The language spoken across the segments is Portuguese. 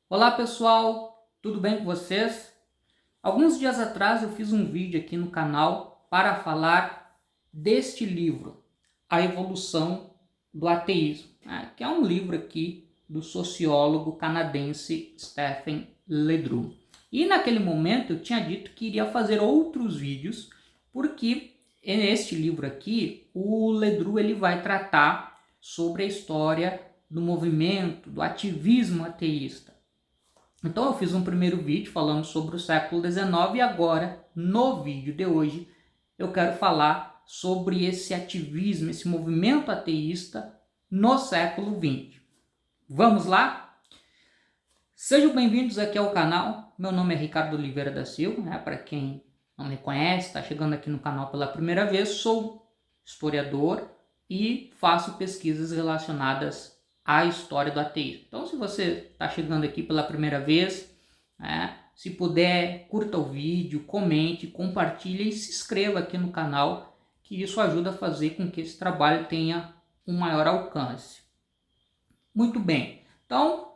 Olá pessoal, tudo bem com vocês? Alguns dias atrás eu fiz um vídeo aqui no canal para falar deste livro, A Evolução do Ateísmo, que é um livro aqui do sociólogo canadense Stephen Ledru. E naquele momento eu tinha dito que iria fazer outros vídeos, porque neste livro aqui o Ledru ele vai tratar sobre a história do movimento, do ativismo ateísta. Então eu fiz um primeiro vídeo falando sobre o século XIX e agora, no vídeo de hoje, eu quero falar sobre esse ativismo, esse movimento ateísta no século XX. Vamos lá? Sejam bem-vindos aqui ao canal. Meu nome é Ricardo Oliveira da Silva, para quem não me conhece, está chegando aqui no canal pela primeira vez, sou historiador e faço pesquisas relacionadas a história do ateísmo. Então, se você está chegando aqui pela primeira vez, se puder, curta o vídeo, comente, compartilhe e se inscreva aqui no canal, que isso ajuda a fazer com que esse trabalho tenha um maior alcance. Muito bem, então,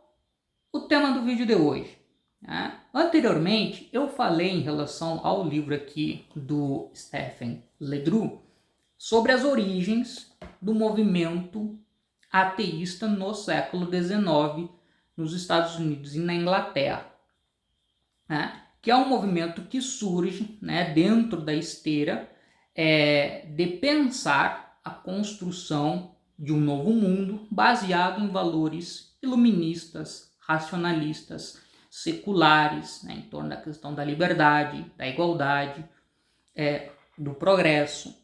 o tema do vídeo de hoje. Anteriormente, eu falei em relação ao livro aqui do Stephen Ledru sobre as origens do movimento ateísta no século XIX nos Estados Unidos e na Inglaterra, que é um movimento que surge dentro da esteira de pensar a construção de um novo mundo baseado em valores iluministas, racionalistas, seculares, em torno da questão da liberdade, da igualdade, do progresso.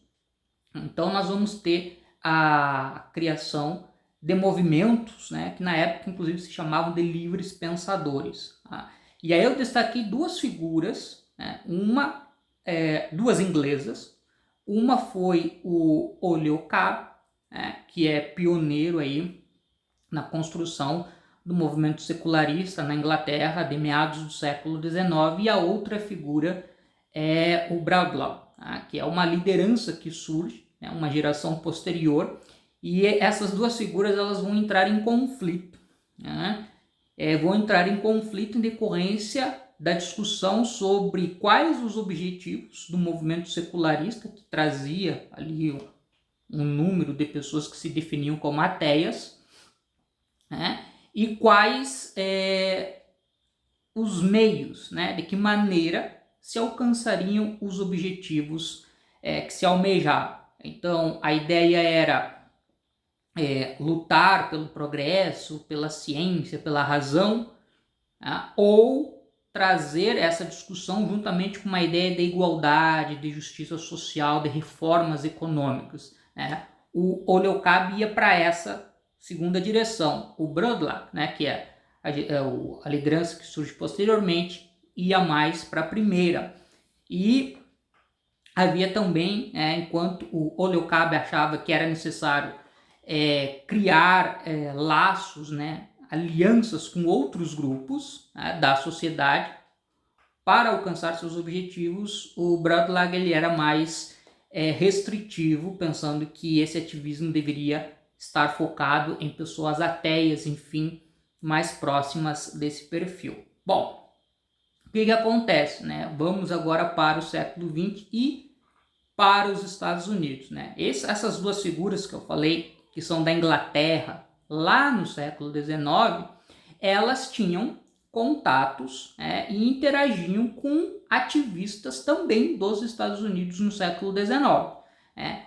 Então nós vamos ter a criação de movimentos, que na época inclusive se chamavam de livres pensadores. E aí eu destaquei duas figuras, duas inglesas. Uma foi o Oleocar, que é pioneiro aí na construção do movimento secularista na Inglaterra de meados do século XIX, e a outra figura é o Bradlaugh, que é uma liderança que surge, uma geração posterior. E essas duas figuras elas vão entrar em conflito, vão entrar em conflito em decorrência da discussão sobre quais os objetivos do movimento secularista, que trazia ali um número de pessoas que se definiam como ateias, e quais os meios, de que maneira se alcançariam os objetivos que se almejavam. Então, a ideia era lutar pelo progresso, pela ciência, pela razão, ou trazer essa discussão juntamente com uma ideia de igualdade, de justiça social, de reformas econômicas. O Oleocar ia para essa segunda direção. O Bradlaugh, que é a liderança que surge posteriormente, ia mais para a primeira. E havia também, enquanto o Oleocar achava que era necessário criar laços, alianças com outros grupos da sociedade para alcançar seus objetivos, o Bradlaugh ele era mais restritivo, pensando que esse ativismo deveria estar focado em pessoas ateias, enfim, mais próximas desse perfil. Bom, o que acontece? Vamos agora para o século XX e para os Estados Unidos. Essas duas figuras que eu falei, que são da Inglaterra, lá no século XIX, elas tinham contatos e interagiam com ativistas também dos Estados Unidos no século XIX,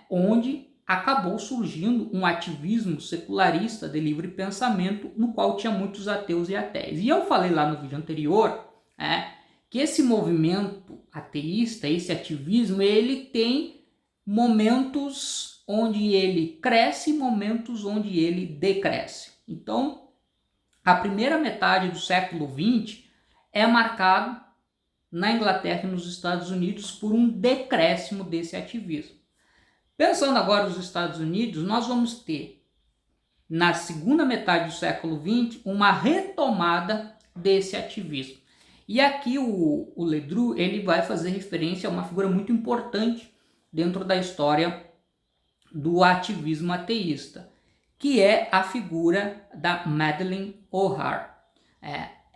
onde acabou surgindo um ativismo secularista de livre pensamento, no qual tinha muitos ateus e ateias. E eu falei lá no vídeo anterior que esse movimento ateísta, esse ativismo, ele tem momentos onde ele cresce e momentos onde ele decresce. Então, a primeira metade do século XX é marcado na Inglaterra e nos Estados Unidos por um decréscimo desse ativismo. Pensando agora nos Estados Unidos, nós vamos ter, na segunda metade do século XX, uma retomada desse ativismo. E aqui o Ledru ele vai fazer referência a uma figura muito importante dentro da história do ativismo ateísta, que é a figura da Madeleine O'Hara.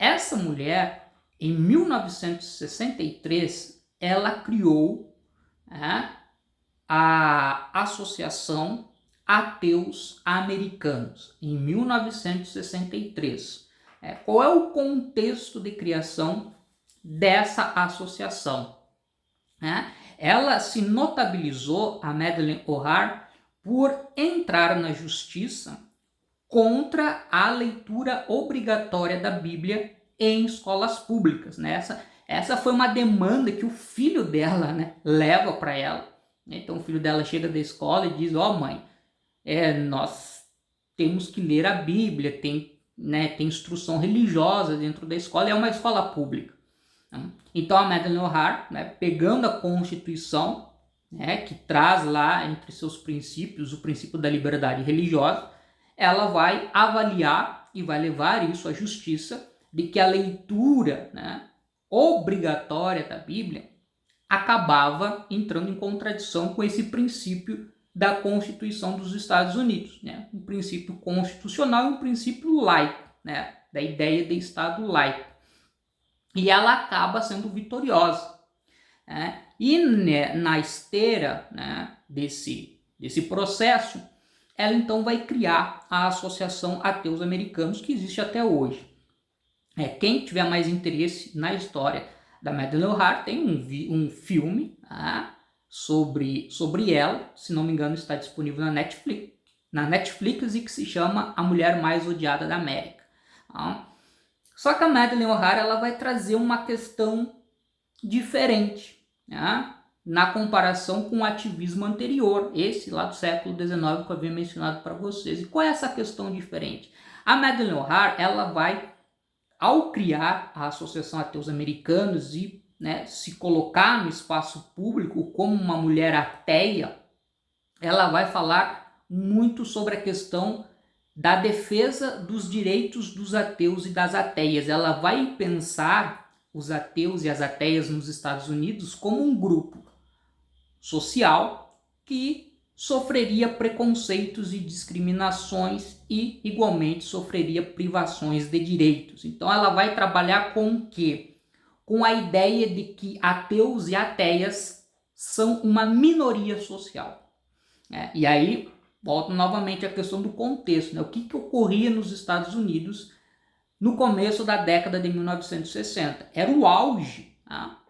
Essa mulher, em 1963, ela criou, né, a Associação Ateus Americanos, em 1963. Qual é o contexto de criação dessa associação? Ela se notabilizou, a Madeleine O'Hara, por entrar na justiça contra a leitura obrigatória da Bíblia em escolas públicas. Essa foi uma demanda que o filho dela, leva para ela. Então o filho dela chega da escola e diz: mãe, nós temos que ler a Bíblia, tem instrução religiosa dentro da escola, é uma escola pública. Então a Madeleine O'Hara, pegando a Constituição, que traz lá entre seus princípios o princípio da liberdade religiosa, ela vai avaliar e vai levar isso à justiça de que a leitura obrigatória da Bíblia acabava entrando em contradição com esse princípio da Constituição dos Estados Unidos, um princípio constitucional e um princípio laico, da ideia de Estado laico. E ela acaba sendo vitoriosa. E na esteira desse processo, ela então vai criar a Associação Ateus Americanos, que existe até hoje. Quem tiver mais interesse na história da Madeleine O'Hara, tem um filme sobre ela, se não me engano está disponível na Netflix, e que se chama A Mulher Mais Odiada da América. Só que a Madeleine O'Hara ela vai trazer uma questão diferente, na comparação com o ativismo anterior, esse lá do século XIX que eu havia mencionado para vocês. E qual é essa questão diferente? A Madeleine O'Hara ela vai, ao criar a Associação Ateus Americanos e se colocar no espaço público como uma mulher ateia, ela vai falar muito sobre a questão da defesa dos direitos dos ateus e das ateias. Ela vai pensar os ateus e as ateias nos Estados Unidos como um grupo social que sofreria preconceitos e discriminações e igualmente sofreria privações de direitos. Então ela vai trabalhar com o quê? Com a ideia de que ateus e ateias são uma minoria social. E aí volta novamente a questão do contexto. O que ocorria nos Estados Unidos no começo da década de 1960? Era o auge,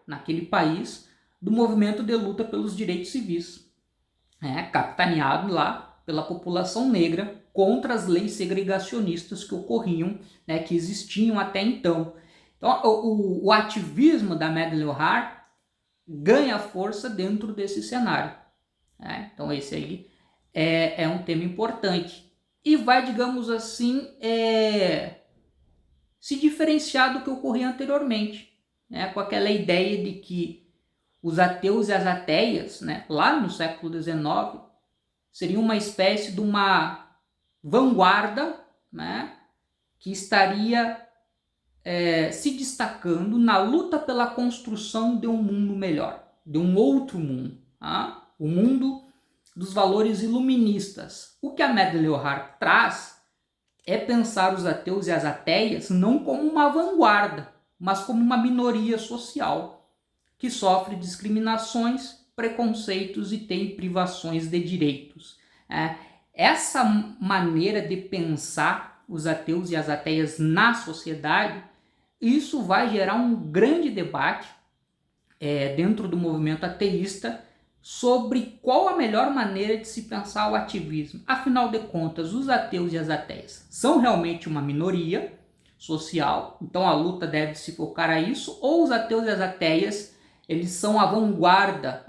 naquele país, do movimento de luta pelos direitos civis, capitaneado lá pela população negra contra as leis segregacionistas que ocorriam, que existiam até então. Então, o ativismo da Madeleine O'Hara ganha força dentro desse cenário. Então, esse aí é um tema importante. E vai, digamos assim, se diferenciar do que ocorria anteriormente, com aquela ideia de que os ateus e as ateias, lá no século XIX, seriam uma espécie de uma vanguarda, que estaria se destacando na luta pela construção de um mundo melhor, de um outro mundo, o mundo dos valores iluministas. O que a Madeleine O'Hara traz é pensar os ateus e as ateias não como uma vanguarda, mas como uma minoria social que sofre discriminações, preconceitos e tem privações de direitos. Essa maneira de pensar os ateus e as ateias na sociedade, isso vai gerar um grande debate dentro do movimento ateísta sobre qual a melhor maneira de se pensar o ativismo. Afinal de contas, os ateus e as ateias são realmente uma minoria social, então a luta deve se focar a isso, ou os ateus e as ateias eles são a vanguarda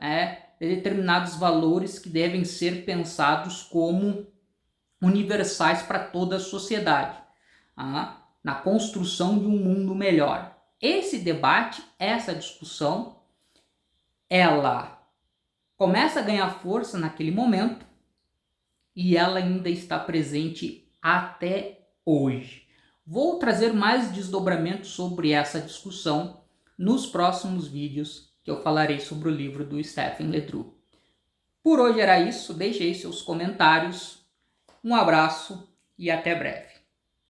de determinados valores que devem ser pensados como universais para toda a sociedade, na construção de um mundo melhor. Esse debate, essa discussão, ela começa a ganhar força naquele momento e ela ainda está presente até hoje. Vou trazer mais desdobramentos sobre essa discussão nos próximos vídeos que eu falarei sobre o livro do Stephen LeDroux. Por hoje era isso, deixe aí seus comentários, um abraço e até breve.